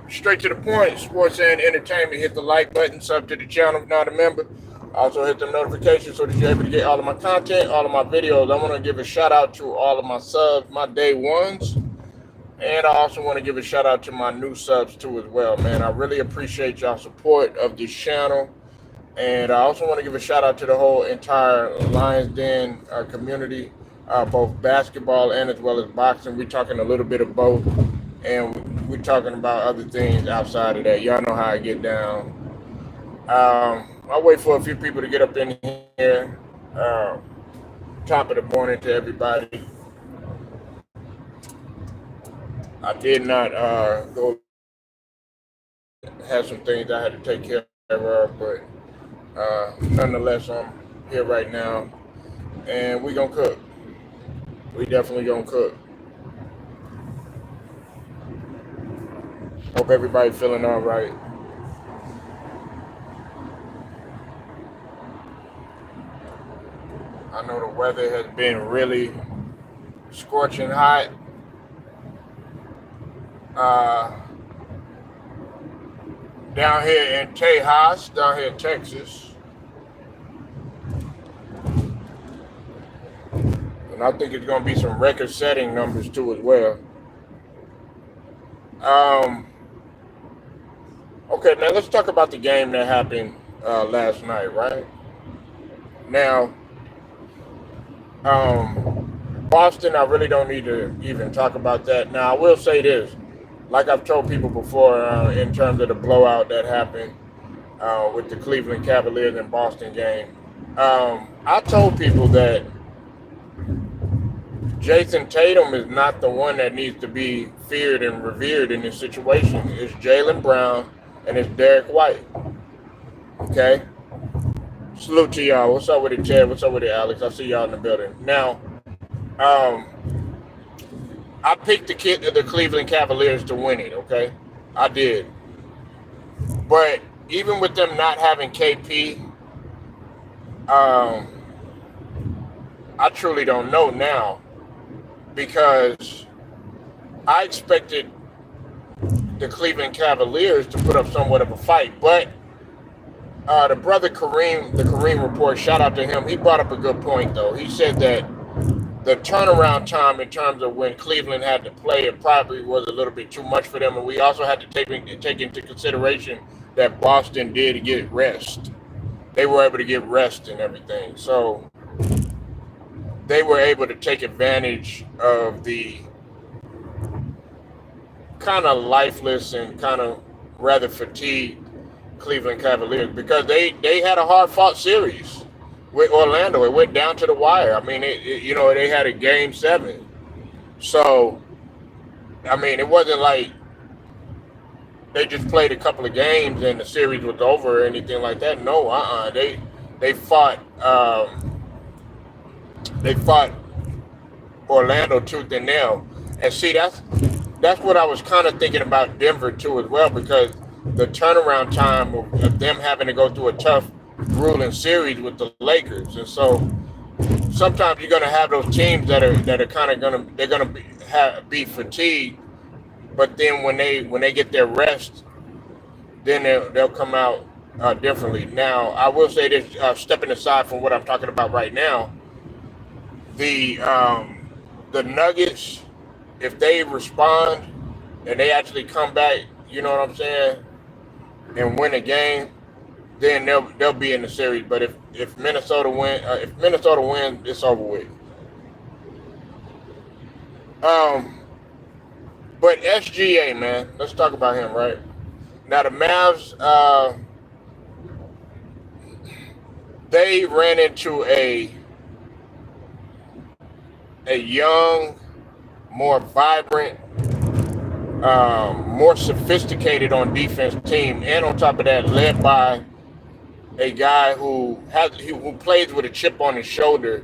Straight to the point, sports and entertainment. Hit the like button, sub to the channel if not a member. Also hit the notifications so that you're able to get all of my content, all of my videos. I want to give a shout out to all of my subs, my day ones. And I also want to give a shout out to my new subs too as well, man. I really appreciate y'all support of this channel. And I also want to give a shout out to the whole entire Lions Den community, both basketball and as well as boxing. We're talking a little bit of both, and we're talking about other things outside of that. Y'all know how I get down. I'll wait for a few people to get up in here. Top of the morning to everybody. I did not go have some things I had to take care of, but nonetheless, I'm here right now, and we gonna cook. We definitely gonna cook. Hope everybody feeling all right. I know the weather has been really scorching hot. Uh, Down here in Tejas, down here in Texas, and I think it's gonna be some record-setting numbers too as well. Um, okay, now let's talk about the game that happened last night, right? Now, Boston, I really don't need to even talk about that. Now, I will say this, like I've told people before, in terms of the blowout that happened with the Cleveland Cavaliers and Boston game. I told people that Jason Tatum is not the one that needs to be feared and revered in this situation. It's Jaylen Brown and it's Derek White. Okay? Salute to y'all. What's up with it, Ted? What's up with it, Alex? I see y'all in the building. Now, um, I picked the Cleveland Cavaliers to win it, okay? I did. But even with them not having KP, I truly don't know now, because I expected the Cleveland Cavaliers to put up somewhat of a fight. But the brother Kareem, the Kareem Report, shout out to him, he brought up a good point, though. He said that the turnaround time in terms of when Cleveland had to play, it probably was a little bit too much for them. And we also had to take into consideration that Boston did get rest. They were able to get rest and everything. So they were able to take advantage of the kind of lifeless and kind of rather fatigued Cleveland Cavaliers, because they had a hard-fought series with Orlando. It went down to the wire. I mean, they had a game 7. So, I mean, it wasn't like they just played a couple of games and the series was over or anything like that. No, they fought Orlando tooth and nail. And see, that's what I was kind of thinking about Denver too as well, because the turnaround time of them having to go through a tough, grueling series with the Lakers. And so sometimes you're going to have those teams that are kind of going to be fatigued, but then when they get their rest, then they'll come out differently. Now, I will say this, stepping aside from what I'm talking about right now, the Nuggets, if they respond and they actually come back, you know what I'm saying, and win a game, then they'll be in the series. But if Minnesota wins, it's over with. But SGA, man, let's talk about him, right? Now the Mavs, they ran into a young, more vibrant, more sophisticated on defense team, and on top of that, led by a guy who plays with a chip on his shoulder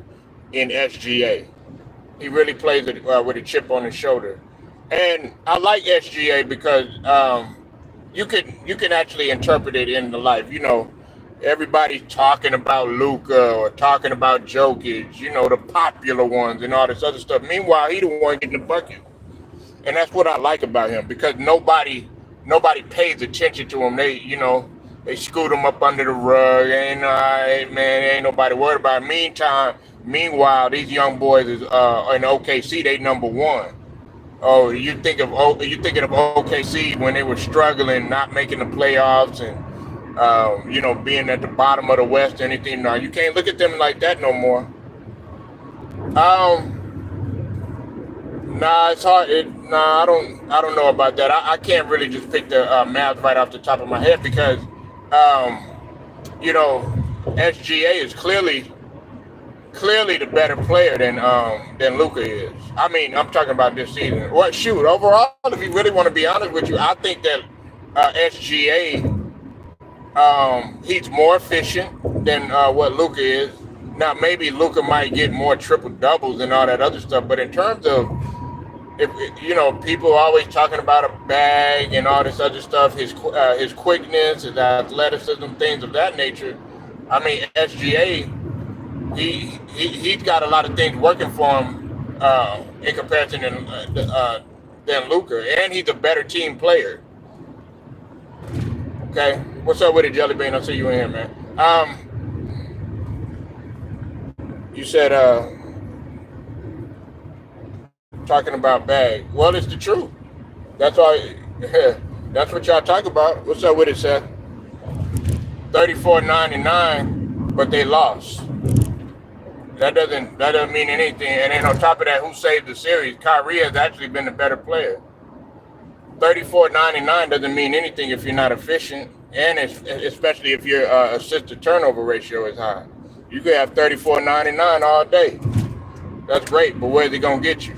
in SGA. He really plays with a chip on his shoulder, and I like SGA because you can actually interpret it in the life. You know, everybody's talking about Luka or talking about Jokic, you know, the popular ones and all this other stuff. Meanwhile, he the one getting the bucket. And that's what I like about him, because nobody nobody pays attention to him. They scoot him up under the rug. Ain't man, ain't nobody worried about it. Meanwhile, these young boys is in OKC. They number one. Oh, you thinking of OKC when they were struggling, not making the playoffs, and being at the bottom of the West. Anything? No, you can't look at them like that no more. Um, Nah, it's hard. I don't know about that. I can't really just pick the math right off the top of my head because, um, you know, SGA is clearly the better player than Luka is. I mean, I'm talking about this season. What shoot overall? If you really want to be honest with you, I think that SGA he's more efficient than what Luka is. Now maybe Luka might get more triple doubles and all that other stuff, but in terms of if people are always talking about a bag and all this other stuff, his quickness, his athleticism, things of that nature. I mean, SGA, he's got a lot of things working for him in comparison than Luka, and he's a better team player. Okay, what's up with it, Jelly Bean? I see you in here, man. You said talking about bag. Well, it's the truth. That's all. That's what y'all talk about. What's up with it, Seth? 34-99, but they lost. That doesn't mean anything. And then on top of that, who saved the series? Kyrie has actually been the better player. 34-99 doesn't mean anything if you're not efficient, and especially if your assist to turnover ratio is high. You could have 34-99 all day. That's great, but where's it gonna get you?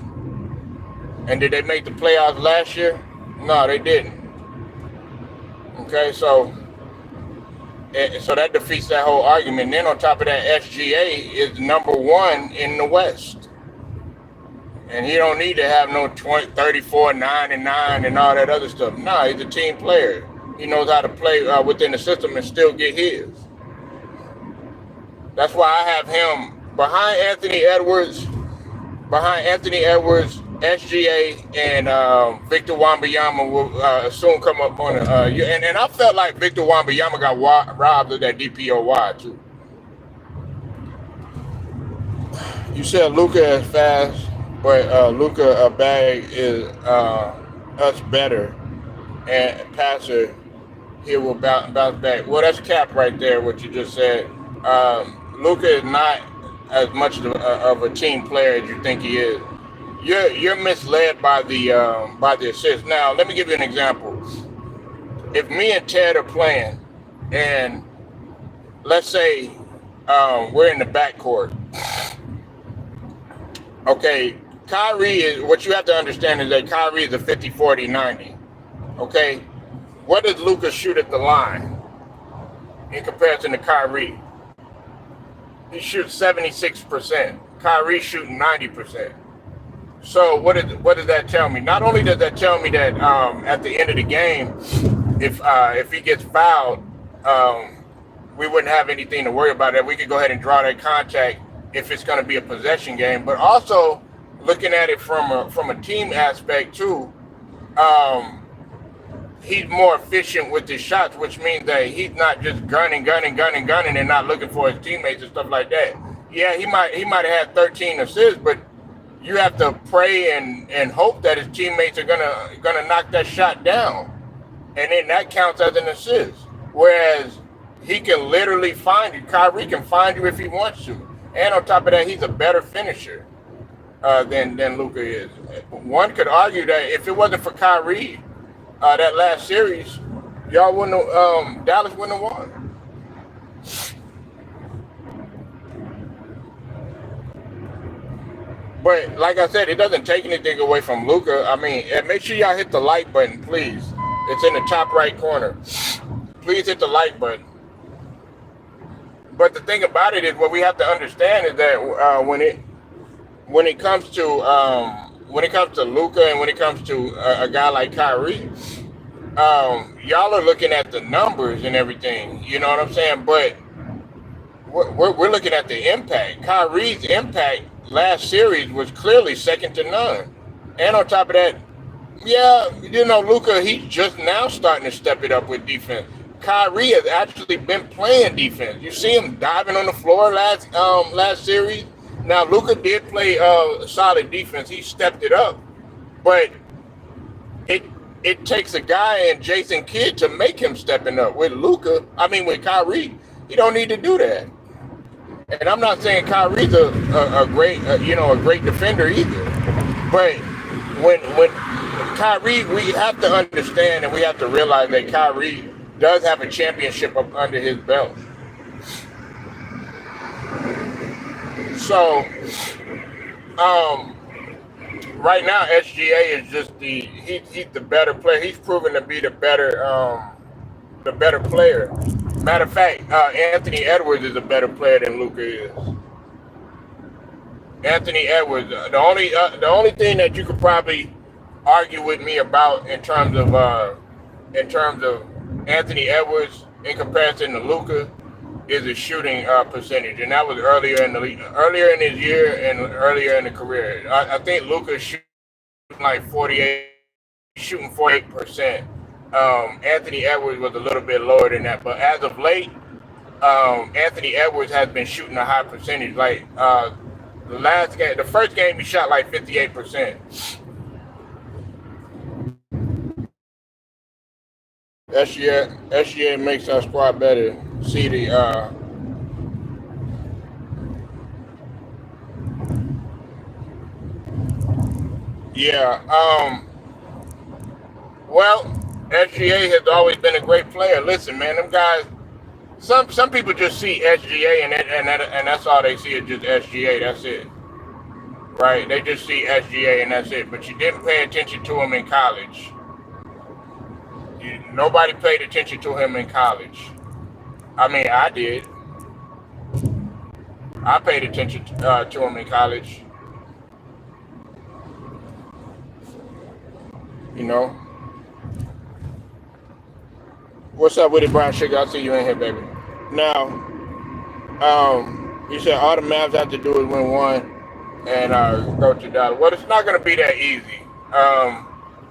And did they make the playoffs last year? No, they didn't. Okay, so that defeats that whole argument. And then on top of that, SGA is number one in the West. And he don't need to have no 34-99 and all that other stuff. No, he's a team player. He knows how to play within the system and still get his. That's why I have him behind Anthony Edwards, SGA, and Victor Wembanyama will soon come up on it. And I felt like Victor Wembanyama got robbed of that DPOY too. You said Luka is fast, but Luka bag is us better and passer. He will bounce back. Well, that's cap right there. What you just said. Luka is not as much of a team player as you think he is. You're misled by the assist. Now, let me give you an example. If me and Ted are playing, and let's say we're in the backcourt, okay, Kyrie is, what you have to understand is that Kyrie is a 50-40-90. Okay, what does Luka shoot at the line in comparison to Kyrie? He shoots 76%. Kyrie shooting 90%. So what does that tell me? Not only does that tell me that at the end of the game, if he gets fouled, we wouldn't have anything to worry about. That we could go ahead and draw that contact if it's going to be a possession game. But also looking at it from a team aspect too, he's more efficient with his shots, which means that he's not just gunning and not looking for his teammates and stuff like that. Yeah, he might have had 13 assists, but you have to pray and hope that his teammates are gonna knock that shot down, and then that counts as an assist. Whereas he can literally find you. Kyrie can find you if he wants to, and on top of that, he's a better finisher than Luka is. One could argue that if it wasn't for Kyrie, that last series, y'all wouldn't have, Dallas wouldn't have won. But like I said, it doesn't take anything away from Luka. I mean, and make sure y'all hit the like button, please. It's in the top right corner. Please hit the like button. But the thing about it is, what we have to understand is that when it comes to Luka and when it comes to a guy like Kyrie, y'all are looking at the numbers and everything. You know what I'm saying? But we're looking at the impact. Kyrie's impact last series was clearly second to none. And on top of that, Yeah, Luka, he's just now starting to step it up with defense. Kyrie has actually been playing defense. You see him diving on the floor last series. Now Luka did play solid defense. He stepped it up, but it it takes a guy in Jason Kidd to make him stepping up. With Kyrie, he don't need to do that. And I'm not saying Kyrie's a great a great defender either, but when Kyrie, we have to understand and we have to realize that Kyrie does have a championship up under his belt. So, um, right now SGA is just he's the better player. He's proven to be the better player. Matter of fact, Anthony Edwards is a better player than Luka is. Anthony Edwards. The only thing that you could probably argue with me about in terms of Anthony Edwards in comparison to Luka is his shooting percentage, and that was earlier in his year and earlier in the career. I think Luka shooting like 48, shooting 48%. Anthony Edwards was a little bit lower than that, but as of late, Anthony Edwards has been shooting a high percentage. Like the first game, he shot like 58%. SGA makes our squad better. See yeah. Well, SGA has always been a great player. Listen, man, them guys. Some people just see SGA and that's all they see is just SGA. That's it, right? They just see SGA and that's it. But you didn't pay attention to him in college. Nobody paid attention to him in college. I mean, I did. I paid attention to him in college. You know. What's up with it, Brown Sugar? I see you in here, baby. Now, you said all the Mavs have to do is win one and go to Dallas. Well, it's not going to be that easy.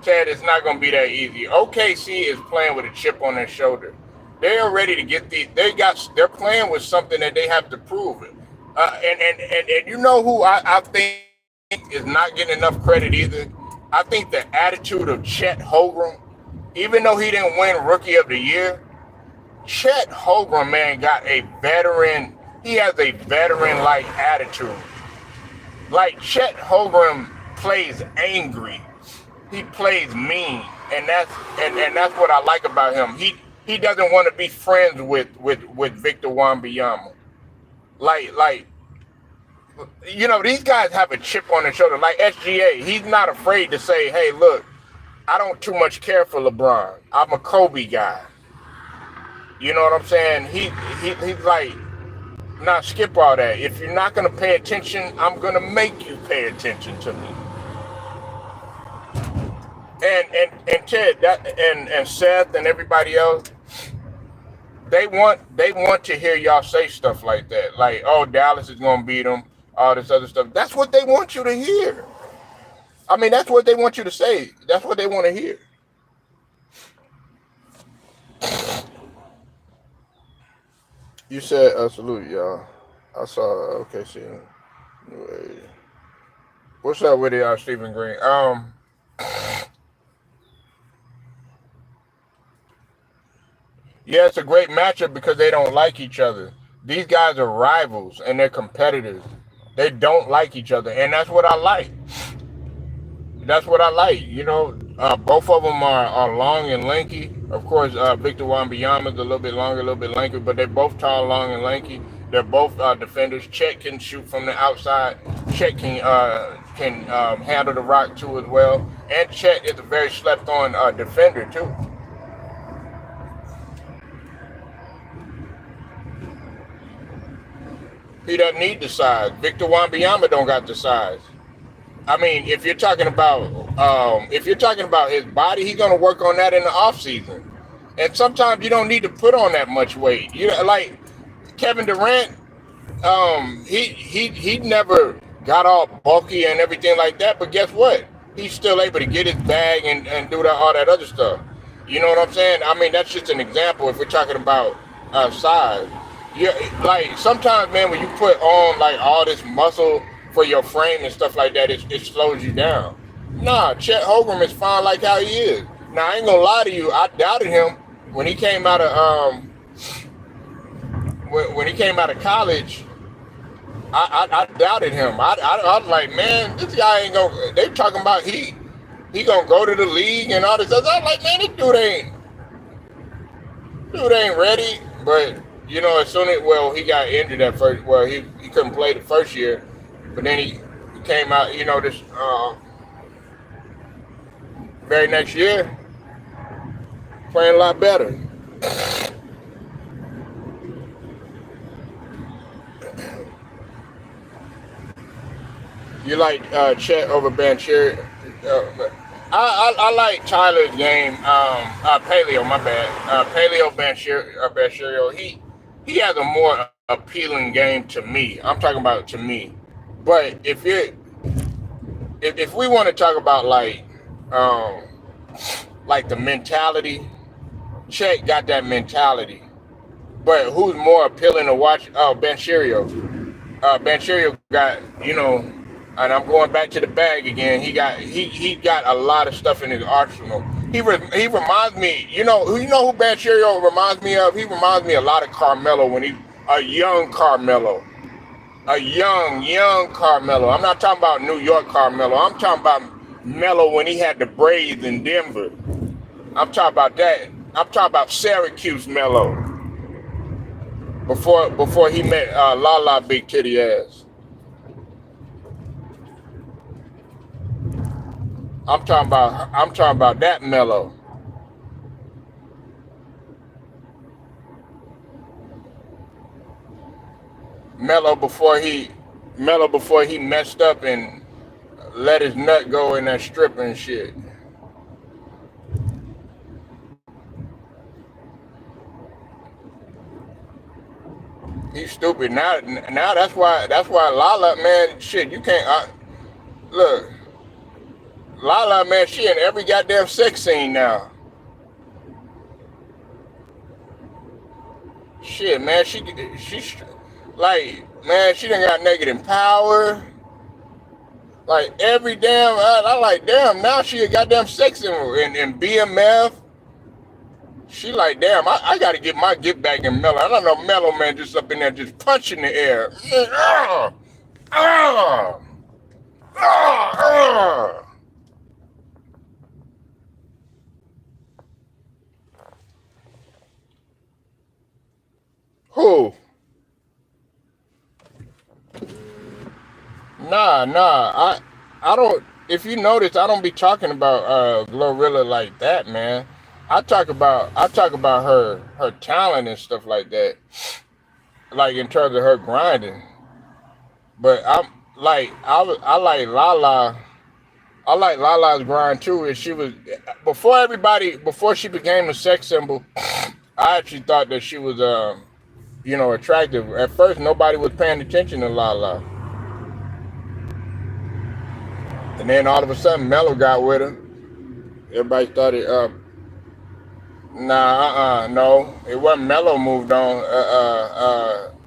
Ted, it's not going to be that easy. OKC is playing with a chip on their shoulder. They are ready to get these. They're playing with something that they have to prove. And you know who I think is not getting enough credit either? I think the attitude of Chet Holmgren, even though he didn't win Rookie of the Year, Chet Holmgren, man, got a veteran. He has a veteran-like attitude. Like Chet Holmgren plays angry. He plays mean, and that's what I like about him. He doesn't want to be friends with Victor Wembanyama. Like these guys have a chip on their shoulder. Like SGA, he's not afraid to say, "Hey, look, I don't too much care for LeBron. I'm a Kobe guy." You know what I'm saying? He's like, nah, skip all that. If you're not gonna pay attention, I'm gonna make you pay attention to me. And Ted and Seth and everybody else, they want to hear y'all say stuff like that. Like, oh, Dallas is gonna beat them, all this other stuff. That's what they want you to hear. I mean, that's what they want you to say. That's what they want to hear. You said salute, y'all. I saw OKC. What's up with it, Stephen Green? Yeah, it's a great matchup because they don't like each other. These guys are rivals and they're competitors. They don't like each other, and that's what I like. That's what I like. Both of them are long and lanky. Of course, Victor Wembanyama is a little bit longer, a little bit lanky, but they're both tall, long, and lanky. They're both defenders. Chet can shoot from the outside. Chet can handle the rock too as well. And Chet is a very slept-on defender too. He doesn't need the size. Victor Wembanyama don't got the size. I mean, if you're talking about his body, he's gonna work on that in the off season. And sometimes you don't need to put on that much weight. Like Kevin Durant, he never got all bulky and everything like that. But guess what? he's still able to get his bag and do all that other stuff. You know what I'm saying? I mean, that's just an example if we're talking about size. Yeah, like sometimes, man, when you put on like all this muscle for your frame and stuff like that, it slows you down. Nah, Chet Holmgren is fine like how he is. Now I ain't gonna lie to you, I doubted him when he came out of when he came out of college. I doubted him. I was like, man, this guy ain't gonna. They talking about he gonna go to the league and all this stuff. I was like, man, this dude ain't ready. But you know, as soon as he got injured at first. Well, he couldn't play the first year, but then he came out. You know, this very next year playing a lot better. You like Chet over Bancheri? I like Tyler's game. Paleo, my bad. Paleo Banchero. He has a more appealing game to me. I'm talking about to me. But if we want to talk about like the mentality, Chet got that mentality. But who's more appealing to watch? Oh, Banchero. Banchero got, and I'm going back to the bag again. He got a lot of stuff in his arsenal. He reminds me, who Banchero reminds me of? He reminds me a lot of Carmelo when a young Carmelo. A young Carmelo. I'm not talking about New York Carmelo. I'm talking about Melo when he had the braids in Denver. I'm talking about that. I'm talking about Syracuse Melo. Before he met Lala Big Titty Ass. I'm talking about that Melo. Melo before he messed up and let his nut go in that strip and shit. He's stupid now. Now that's why Lala, man, shit, you can't look. Lala, man, she in every goddamn sex scene now. Shit, man, she's like, man, she done got negative power. Like every damn, I like, damn, now she a goddamn sex in BMF. She like, damn, I gotta get my get back in Mellow. I don't know, Mellow, man, just up in there just punching the air. Who? Nah. I don't. If you notice, I don't be talking about Glorilla like that, man. I talk about her talent and stuff like that, like in terms of her grinding. But I like Lala. I like Lala's grind too. And she was before she became a sex symbol. I actually thought that she was attractive. At first, nobody was paying attention to Lala, and then all of a sudden, Mello got with her. Everybody started. No, it wasn't Mello moved on.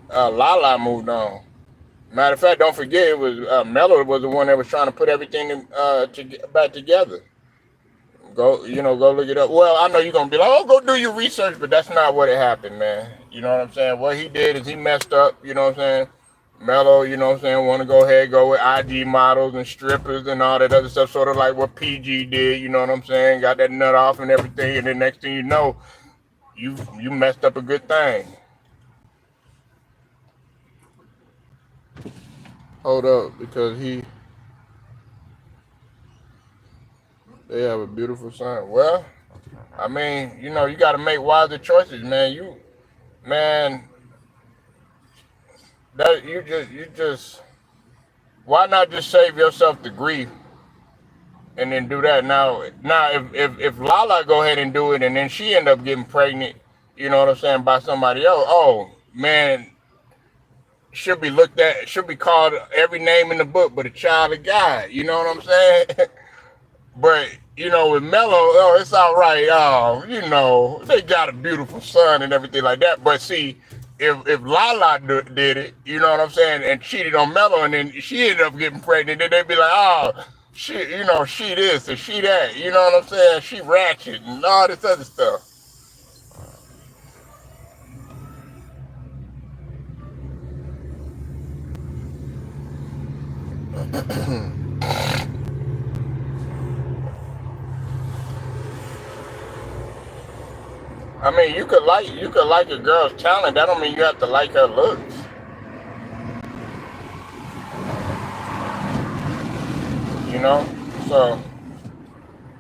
Lala moved on. Matter of fact, don't forget it was Mello was the one that was trying to put everything back together. Go look it up. Well, I know you're gonna be like, oh, go do your research, but that's not what it happened, man. You know what I'm saying? What he did is he messed up. You know what I'm saying? Mello, you know what I'm saying, want to go with IG models and strippers and all that other stuff, sort of like what PG did, you know what I'm saying, got that nut off and everything, and then next thing you know, you messed up a good thing. Hold up, because they have a beautiful son. Well, I mean, you got to make wiser choices, man. Man, that you just why not just save yourself the grief and then do that? Now if Lala go ahead and do it and then she end up getting pregnant, you know what I'm saying, by somebody else, oh man, should be called every name in the book but a child of God, you know what I'm saying? But with Mello, oh, it's all right. Oh, they got a beautiful son and everything like that. But see, if Lala did it, you know what I'm saying, and cheated on Mello, and then she ended up getting pregnant, then they'd be like, oh, she this and she that. You know what I'm saying? She ratchet and all this other stuff. I mean, you could like a girl's talent. That don't mean you have to like her looks. You know. So,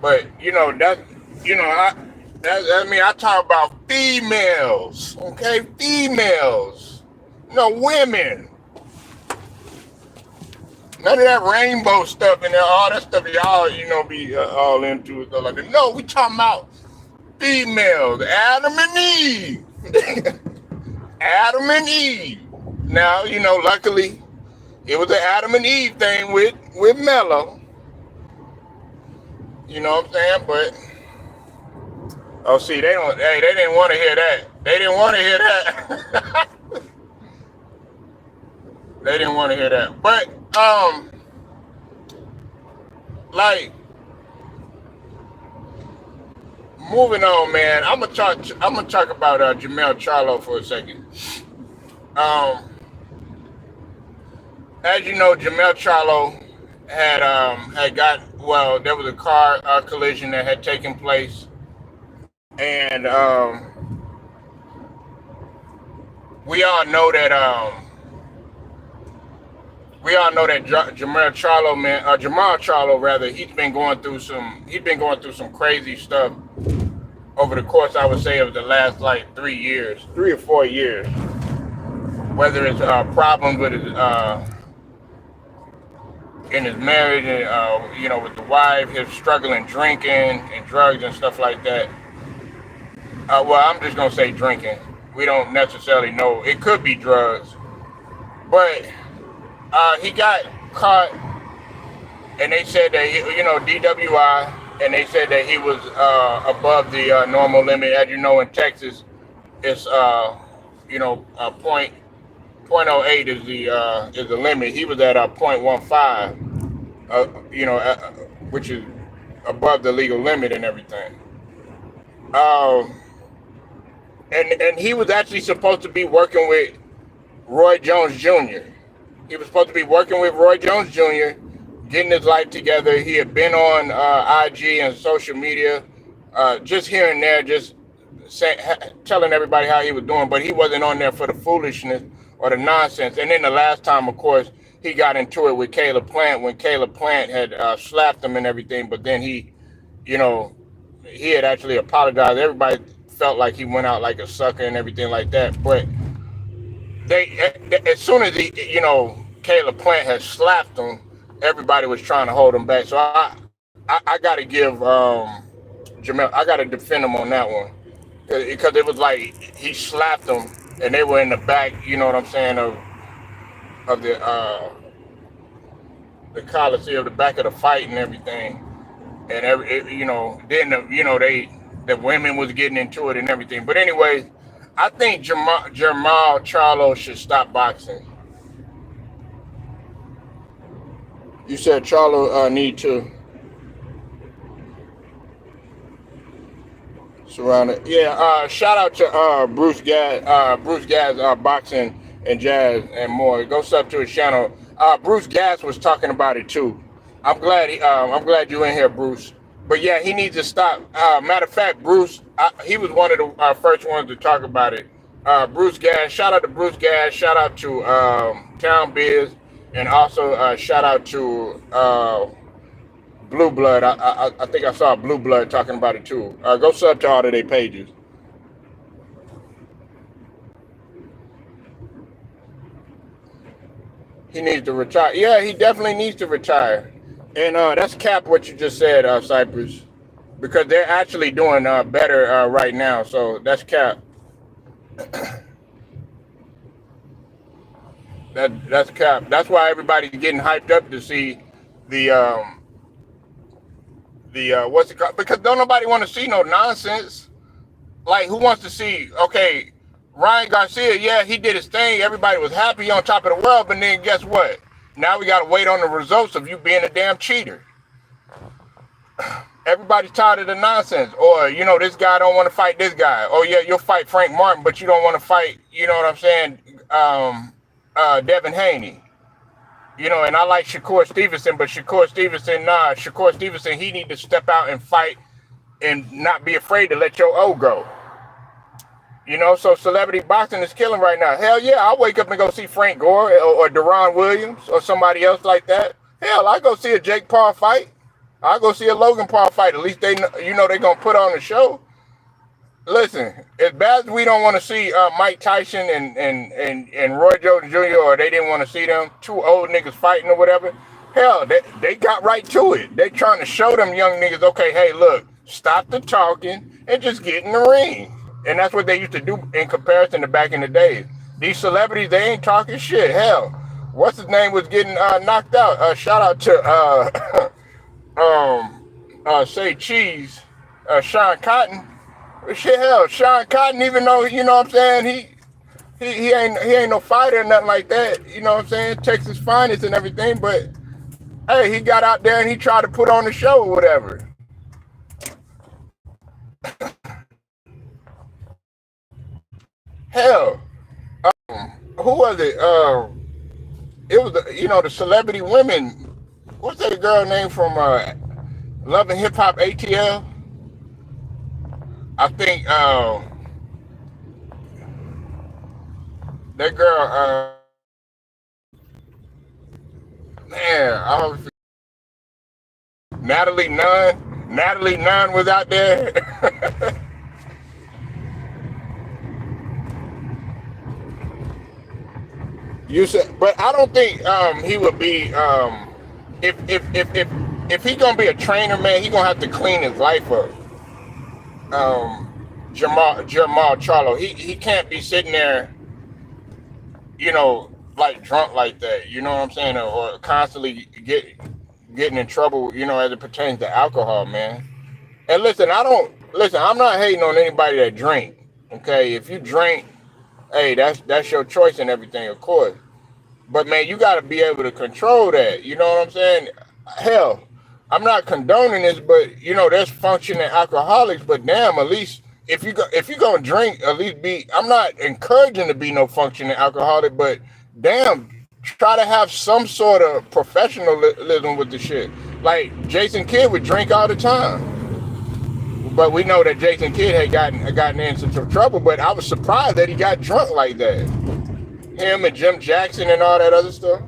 but that I I mean I talk about females, okay, females, women. None of that rainbow stuff and all that stuff y'all be all into and stuff like that. No, we talking about females, Adam and Eve, Adam and Eve. Now luckily it was an Adam and Eve thing with Mello. You know what I'm saying? But oh, see, they don't. Hey, they didn't want to hear that. They didn't want to hear that. They didn't want to hear that. But like moving on, man. I'm gonna talk. I'm gonna talk about Jermall Charlo for a second. Um, as you know, Jermall Charlo had got well. There was a car collision that had taken place, and we all know that Jermall Charlo, man, Jamal Charlo rather, he's been going through some crazy stuff over the course, I would say, of the last like 3 years, 3 or 4 years. Whether it's problems with his in his marriage, and with the wife, his struggling drinking and drugs and stuff like that. Well, I'm just gonna say drinking. We don't necessarily know. It could be drugs, but he got caught, and they said that DWI, and they said that he was above the normal limit. As you know, in Texas, it's point oh eight is the limit. He was at .15, which is above the legal limit and everything. Um, and he was actually supposed to be working with Roy Jones Jr. He was supposed to be working with Roy Jones Jr., getting his life together. He had been on IG and social media, just here and there, just telling everybody how he was doing, but he wasn't on there for the foolishness or the nonsense. And then the last time, of course, he got into it with Caleb Plant when Caleb Plant had slapped him and everything, but then you know, he had actually apologized. Everybody felt like he went out like a sucker and everything like that, but as soon as Caleb Plant had slapped him, everybody was trying to hold him back. So I got to give Jermall, I got to defend him on that one, because it was like he slapped them and they were in the back. You know what I'm saying, of the Coliseum, the back of the fight and everything, and then the women was getting into it and everything. But anyway, I think Jermall Charlo should stop boxing. You said Charlo need to surround it. Yeah. Shout out to Bruce Gas, boxing and jazz and more. Go sub to his channel. Bruce Gas was talking about it too. I'm glad you're in here, Bruce. But yeah, he needs to stop. Matter of fact, Bruce, he was one of the first ones to talk about it. Bruce Gas, shout out to Bruce Gas, shout out to Town Biz, and also shout out to Blue Blood. I think I saw Blue Blood talking about it too. Go sub to all of their pages. He needs to retire. Yeah, he definitely needs to retire. And that's cap what you just said, Cypress, because they're actually doing better right now. So that's cap. That's cap. That's why everybody's getting hyped up to see the the what's it called? Because don't nobody want to see no nonsense. Like, who wants to see? Okay, Ryan Garcia, yeah, he did his thing. Everybody was happy on top of the world, but then guess what? Now we got to wait on the results of you being a damn cheater. Everybody's tired of the nonsense. Or, this guy don't want to fight this guy. Oh, yeah, you'll fight Frank Martin, but you don't want to fight, you know what I'm saying, Devin Haney. And I like Shakur Stevenson, but Shakur Stevenson, he need to step out and fight and not be afraid to let your O go. So celebrity boxing is killing right now. Hell yeah, I'll wake up and go see Frank Gore or Deron Williams or somebody else like that. Hell, I go see a Jake Paul fight. I'll go see a Logan Paul fight. At least they're going to put on the show. Listen, as bad as we don't want to see Mike Tyson and Roy Jones Jr., or they didn't want to see them, two old niggas fighting or whatever, hell, they got right to it. They trying to show them young niggas, okay, hey, look, stop the talking and just get in the ring. And that's what they used to do in comparison to back in the days. These celebrities, they ain't talking shit. Hell, what's his name was getting knocked out. Shout out to Say Cheese, Sean Cotton. Shit, hell, Sean Cotton, even though, you know what I'm saying, he ain't no fighter or nothing like that, you know what I'm saying, Texas finest and everything, but hey, he got out there and he tried to put on the show or whatever. Hell, who was it? It was the celebrity women. What's that girl name from Love and Hip Hop ATL? I think that girl, I don't forget. Natalie Nunn. Natalie Nunn was out there. You said, but I don't think he would be if he gonna be a trainer, man, he gonna have to clean his life up. Jermall Charlo, he can't be sitting there, like drunk like that. You know what I'm saying, or constantly getting in trouble, as it pertains to alcohol, man. And listen, I'm not hating on anybody that drink. Okay, if you drink, hey, that's your choice and everything, of course. But man, you got to be able to control that. You know what I'm saying? Hell, I'm not condoning this, but there's functioning alcoholics. But damn, at least if you gonna drink, at least be. I'm not encouraging to be no functioning alcoholic, but damn, try to have some sort of professionalism with the shit. Like Jason Kidd would drink all the time. But we know that Jason Kidd had gotten into some trouble, but I was surprised that he got drunk like that. Him and Jim Jackson and all that other stuff.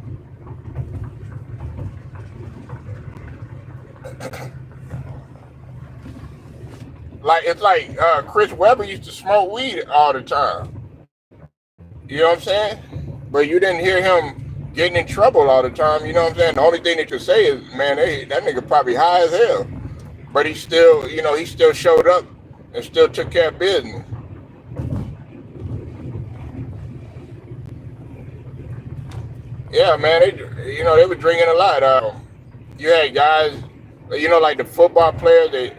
It's like Chris Webber used to smoke weed all the time. You know what I'm saying? But you didn't hear him getting in trouble all the time. You know what I'm saying? The only thing that you say is, man, that nigga probably high as hell. But he still, he still showed up and still took care of business. Yeah, man, they were drinking a lot. You had guys, like the football players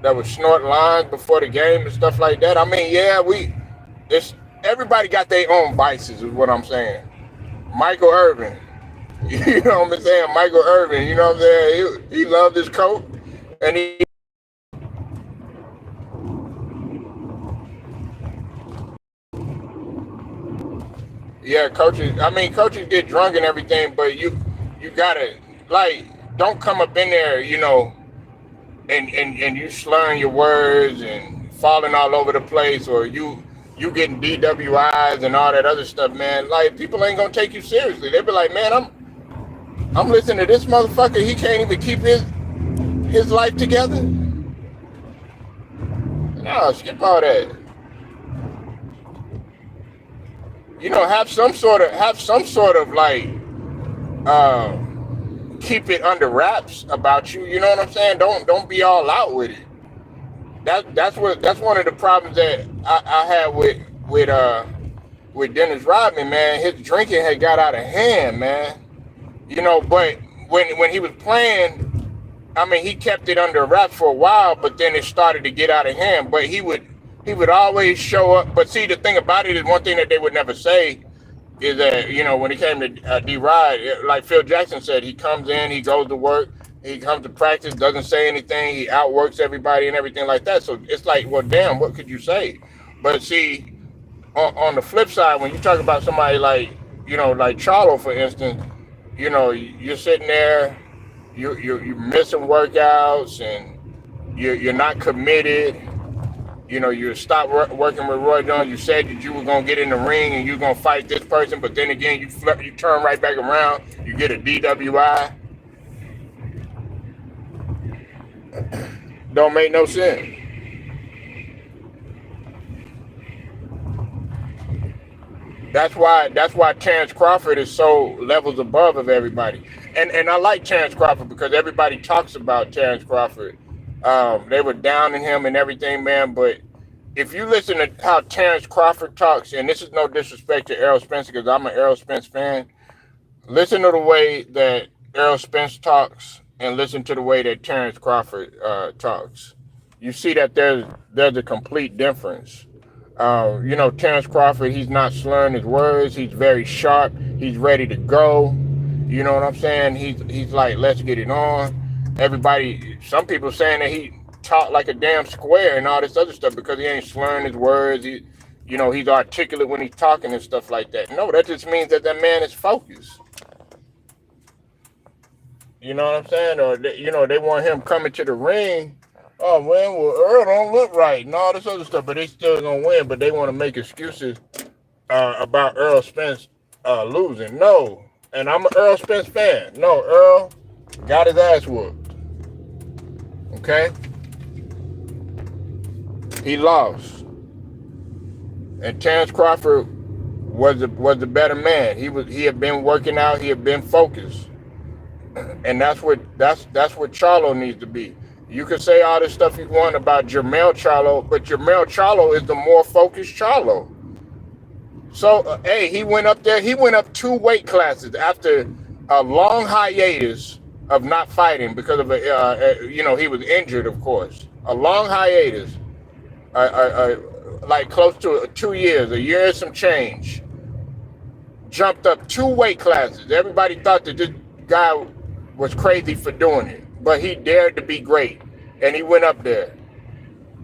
that would snort lines before the game and stuff like that. I mean, yeah, everybody got their own vices, is what I'm saying. Michael Irvin, you know what I'm saying? Michael Irvin, you know what I'm saying? He loved his coat, and yeah, coaches get drunk and everything, but you gotta, don't come up in there, and you slurring your words and falling all over the place, or you getting DWIs and all that other stuff, man. Like, people ain't gonna take you seriously. They be like, man, I'm listening to this motherfucker. He can't even keep his life together. No, skip all that. Have some sort of like keep it under wraps about you. You know what I'm saying? Don't be all out with it. That's one of the problems that I had with Dennis Rodman, man. His drinking had got out of hand, man. But when he was playing, I mean, he kept it under wraps for a while, but then it started to get out of hand. But he would always show up. But see, the thing about it is one thing that they would never say is that, you know, when it came to D-Rod, like Phil Jackson said, he comes in, he goes to work, he comes to practice, doesn't say anything, he outworks everybody and everything like that. So it's like, well, damn, what could you say? But see, on the flip side, when you talk about somebody like, you know, like Charlo, for instance, you know, you're sitting there, you're missing workouts, and you're not committed. You know, you stopped working with Roy Jones. You said that you were gonna get in the ring and you're gonna fight this person, but then again, you turn right back around. You get a DWI. Don't make no sense. That's why Terrence Crawford is so levels above of everybody. And I like Terrence Crawford because everybody talks about Terrence Crawford. They were downing him and everything, man. But if you listen to how Terrence Crawford talks, and this is no disrespect to Errol Spence because I'm an Errol Spence fan, listen to the way that Errol Spence talks and listen to the way that Terrence Crawford talks. You see that there's a complete difference. You know, Terrence Crawford, he's not slurring his words. He's very sharp. He's ready to go. You know what I'm saying? He's like, let's get it on. Everybody, some people saying that he talk like a damn square and all this other stuff because he ain't slurring his words. You know, he's articulate when he's talking and stuff like that. No, that just means that man is focused. You know what I'm saying? Or you know, they want him coming to the ring. Oh man, well Earl don't look right and all this other stuff, but they still gonna win. But they want to make excuses about Earl Spence losing. No, and I'm an Earl Spence fan. No, Earl got his ass whooped. Okay, he lost, and Terrence Crawford was the better man. He had been working out. He had been focused, and that's what Charlo needs to be. You can say all this stuff you want about Jermall Charlo, but Jermall Charlo is the more focused Charlo. So, hey, he went up there. He went up 2 weight classes after a long hiatus of not fighting because of you know, he was injured, of course. A long hiatus, like close to 2 years, a year and some change. Jumped up 2 weight classes. Everybody thought that this guy was crazy for doing it, but he dared to be great, and he went up there.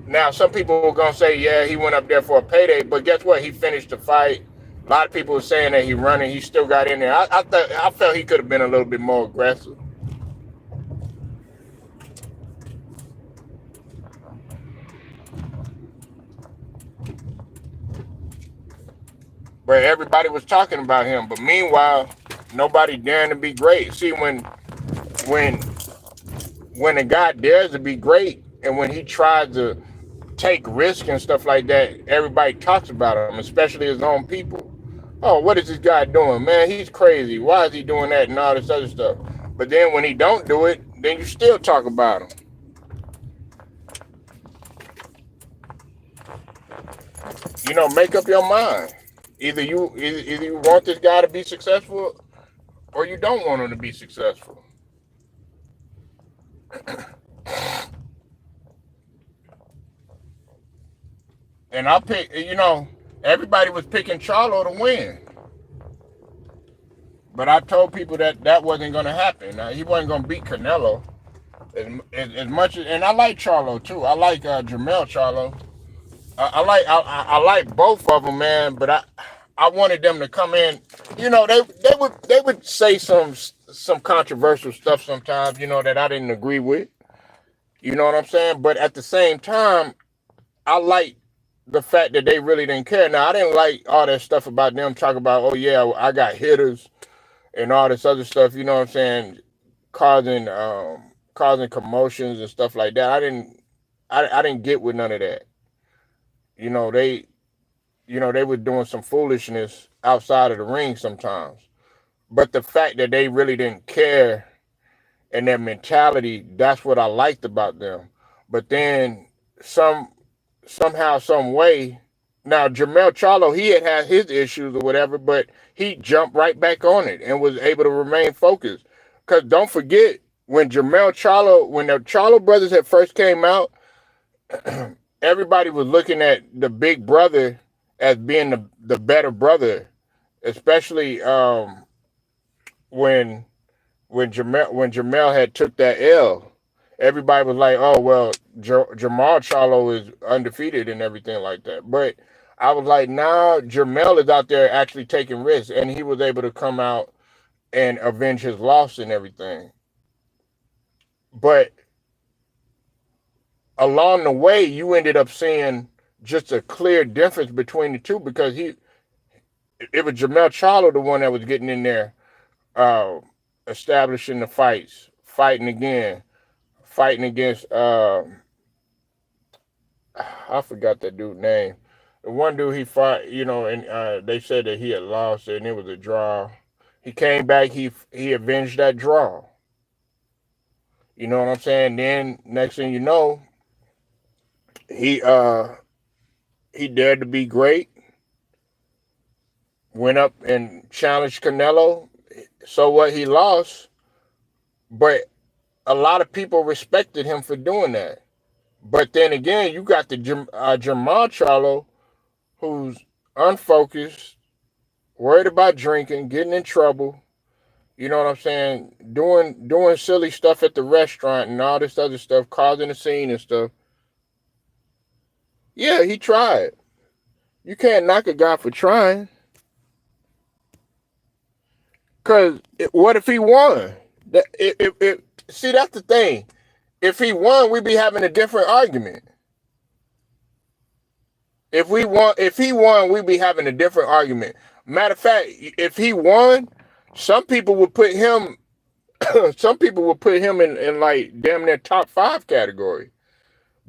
Now, some people were going to say, yeah, he went up there for a payday, but guess what? He finished the fight. A lot of people were saying that he running. He still got in there. I felt he could have been a little bit more aggressive. But everybody was talking about him. But meanwhile, nobody daring to be great. See, when a guy dares to be great, and when he tries to take risks and stuff like that, everybody talks about him, especially his own people. Oh, what is this guy doing? Man, he's crazy. Why is he doing that and all this other stuff? But then when he don't do it, then you still talk about him. You know, make up your mind. Either you want this guy to be successful or you don't want him to be successful. And I pick, you know, everybody was picking Charlo to win. But I told people that wasn't going to happen. Now, he wasn't going to beat Canelo as much as, and I like Charlo too. I like Jermall Charlo. I like both of them, man. But I wanted them to come in. You know, they would say some controversial stuff sometimes. You know, that I didn't agree with. You know what I'm saying? But at the same time, I like the fact that they really didn't care. Now, I didn't like all that stuff about them talking about, oh yeah, I got hitters and all this other stuff. You know what I'm saying? Causing commotions and stuff like that. I didn't get with none of that. You know, they were doing some foolishness outside of the ring sometimes. But the fact that they really didn't care and their mentality, that's what I liked about them. But then somehow, some way, now Jermall Charlo, he had his issues or whatever, but he jumped right back on it and was able to remain focused. Because don't forget, when when the Charlo brothers had first came out, everybody was looking at the big brother as being the better brother, especially when Jermall had took that L. Everybody was like, "Oh well, Jermall Charlo is undefeated and everything like that." But I was like, "Nah, Jermall is out there actually taking risks, and he was able to come out and avenge his loss and everything." But along the way, you ended up seeing just a clear difference between the two because it was Jermall Charlo, the one that was getting in there, establishing the fights, fighting against I forgot that dude's name. The one dude he fought, and they said that he had lost and it was a draw. He came back, he avenged that draw. You know what I'm saying? Then next thing you know, he dared to be great. Went up and challenged Canelo. So what? He lost, but a lot of people respected him for doing that. But then again, you got the Jermall Charlo, who's unfocused, worried about drinking, getting in trouble. You know what I'm saying? Doing silly stuff at the restaurant and all this other stuff, causing a scene and stuff. Yeah, he tried. You can't knock a guy for trying. Because what if he won? See, that's the thing. If he won, we'd be having a different argument. If he won, we'd be having a different argument. Matter of fact, if he won, some people would put him in like damn near top 5 category.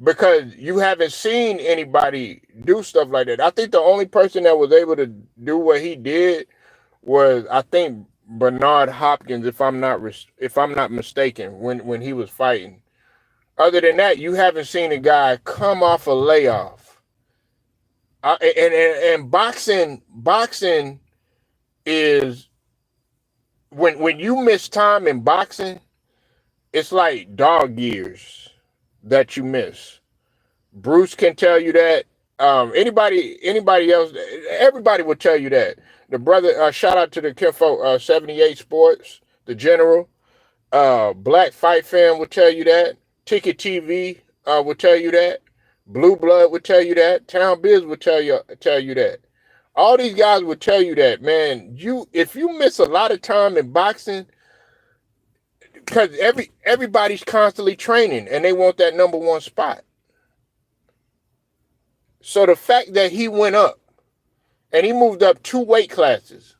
Because you haven't seen anybody do stuff like that. I think the only person that was able to do what he did was, I think, Bernard Hopkins, if I'm not mistaken, when he was fighting. Other than that, you haven't seen a guy come off a layoff. And boxing is when you miss time in boxing, it's like dog years that you miss. Bruce can tell you that. Anybody else, everybody will tell you that. The brother, shout out to the Kinfolk 78 Sports, the General. Black Fight Fan will tell you that. Ticket TV will tell you that. Blue Blood will tell you that. Town Biz will tell you that. All these guys will tell you that, man. If you miss a lot of time in boxing, because everybody's constantly training and they want that number 1 spot. So the fact that he went up and he moved up 2 weight classes,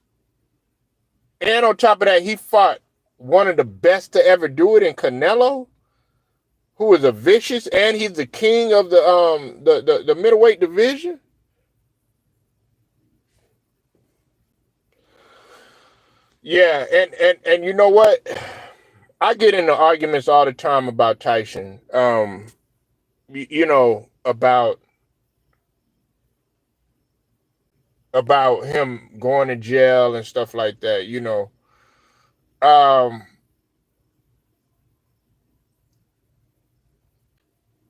and on top of that, he fought one of the best to ever do it in Canelo, who is a vicious, and he's the king of the middleweight division. Yeah, and you know what? I get into arguments all the time about Tyson. About him going to jail and stuff like that,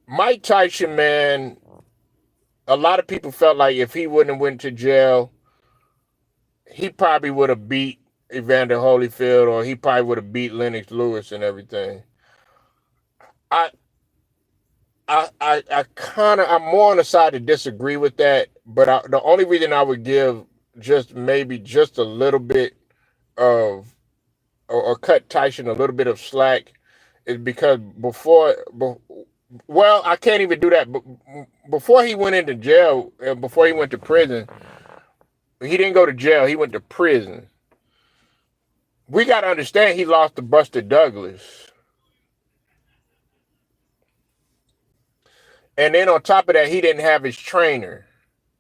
Mike Tyson, man, a lot of people felt like if he wouldn't have went to jail, he probably would have beat Evander Holyfield, or he probably would have beat Lennox Lewis and everything. I'm more on the side to disagree with that, but the only reason I would give just a little bit of, or cut Tyson a little bit of slack, is because I can't even do that. But before he went into jail, before he went to prison, he didn't go to jail. He went to prison. We got to understand he lost to Buster Douglas. And then on top of that, he didn't have his trainer,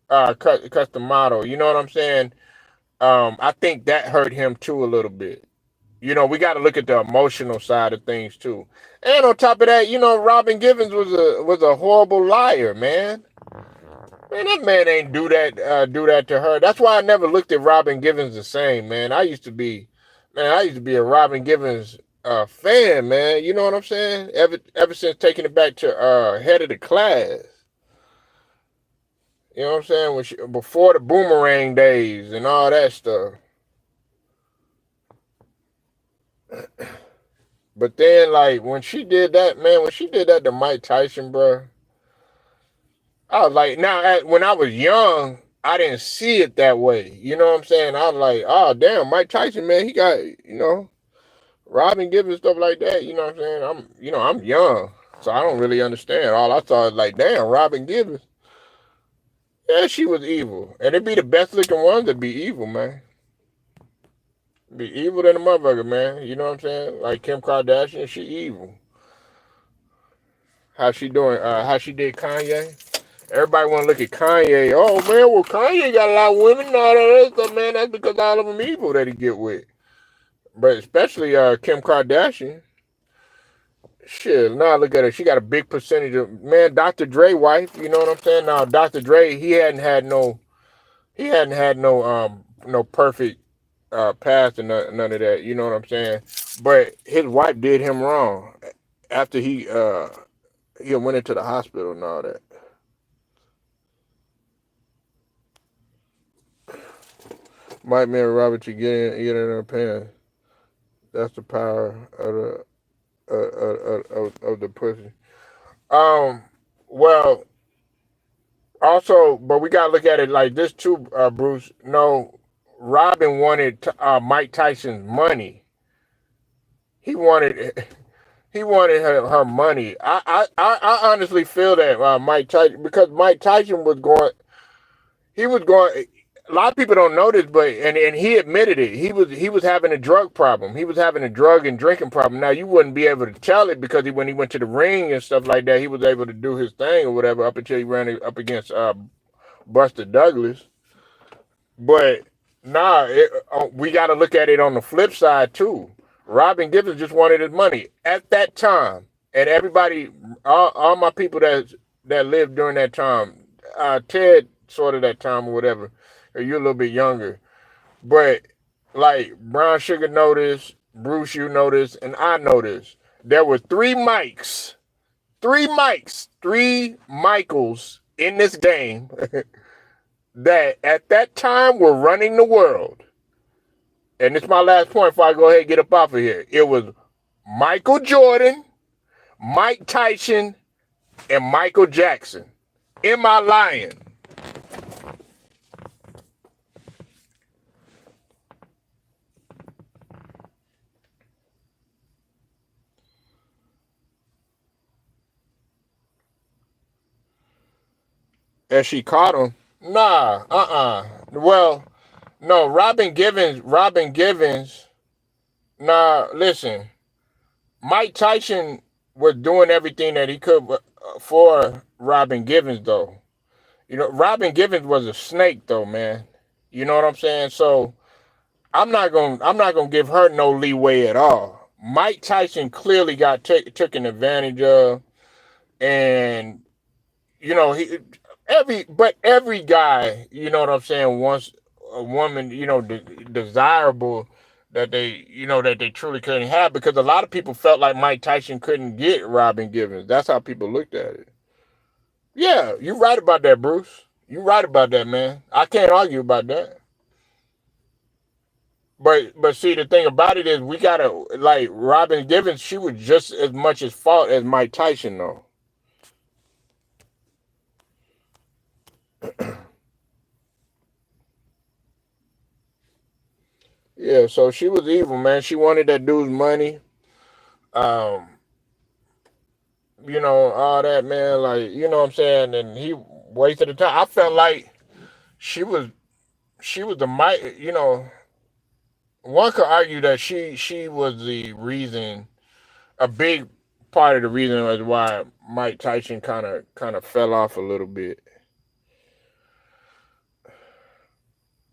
custom model. You know what I'm saying? I think that hurt him too a little bit. We got to look at the emotional side of things too. And on top of that, Robin Givens was a horrible liar, man. Man, that man ain't do that to her. That's why I never looked at Robin Givens the same, man. I used to be a Robin Givens fan, man. You know what I'm saying? Ever since taking it back to head of the class. You know what I'm saying? Before the boomerang days and all that stuff. But then, like when she did that, man, when she did that to Mike Tyson, bro, I was like, now when I was young, I didn't see it that way. You know what I'm saying? I was like, oh damn, Mike Tyson, man, he got Robin Gibbons stuff like that. You know what I'm saying? I'm young, so I don't really understand. All I saw is like, damn, Robin Gibbons. Yeah, she was evil, and it'd be the best looking ones to be evil, man. Be evil than a motherfucker, man. You know what I'm saying? Like Kim Kardashian, she evil. How she doing? How she did Kanye? Everybody want to look at Kanye. Oh man, well Kanye got a lot of women and all that other stuff, man. That's because all of them evil that he get with. But especially Kim Kardashian. Shit, now look at her. She got a big percentage of man. Dr. Dre wife. You know what I'm saying? Now Dr. Dre, he hadn't had no perfect past and none of that. You know what I'm saying? But his wife did him wrong after he went into the hospital and all that. Mike man Robert, you get in her pants. That's the power of the pussy. Um, well, also, but we gotta look at it like this too, Bruce. No, Robin wanted Mike Tyson's money. He wanted he wanted her money. I honestly feel that Mike Tyson because Mike Tyson was going. He was going. A lot of people don't know this, but and he admitted it. He was having a drug problem. He was having a drug and drinking problem. Now you wouldn't be able to tell it because when he went to the ring and stuff like that, he was able to do his thing or whatever up until he ran it up against Buster Douglas. But nah, we got to look at it on the flip side too. Robin Givens just wanted his money at that time, and everybody, all my people that lived during that time, Ted sort of that time or whatever. Or you're a little bit younger, but like Brown Sugar noticed, Bruce, you noticed, and I noticed there were three Michaels in this game that at that time were running the world. And it's my last point before I go ahead and get up off of here. It was Michael Jordan, Mike Tyson, and Michael Jackson. Am I lying? And she caught him. Nah, Well, no, Robin Givens. Nah, listen. Mike Tyson was doing everything that he could for Robin Givens, though. Robin Givens was a snake, though, man. You know what I'm saying? So I'm not gonna give her no leeway at all. Mike Tyson clearly got taken advantage of, and he every guy, you know what I'm saying, wants a woman, desirable that they truly couldn't have because a lot of people felt like Mike Tyson couldn't get Robin Givens. That's how people looked at it. Yeah, you're right about that, Bruce. You're right about that, man. I can't argue about that. But see, the thing about it is we gotta like Robin Givens. She was just as much as fault as Mike Tyson, though. Yeah, so she was evil, man. She wanted that dude's money. Um, all that, man. Like, you know what I'm saying? And he wasted the time. I felt like she was she was the Mike. One could argue that she was the reason, a big part of the reason as why Mike Tyson kind of fell off a little bit.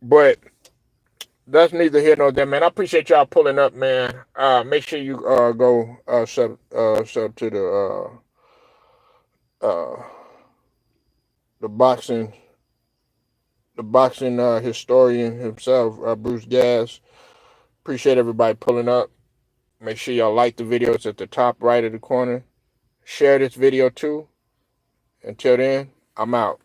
But that's neither here nor there, man. I appreciate y'all pulling up, man. Make sure you go sub to uh the boxing historian himself, Bruce Gas. Appreciate everybody pulling up. Make sure y'all like the videos at the top right of the corner. Share this video too. Until then, I'm out.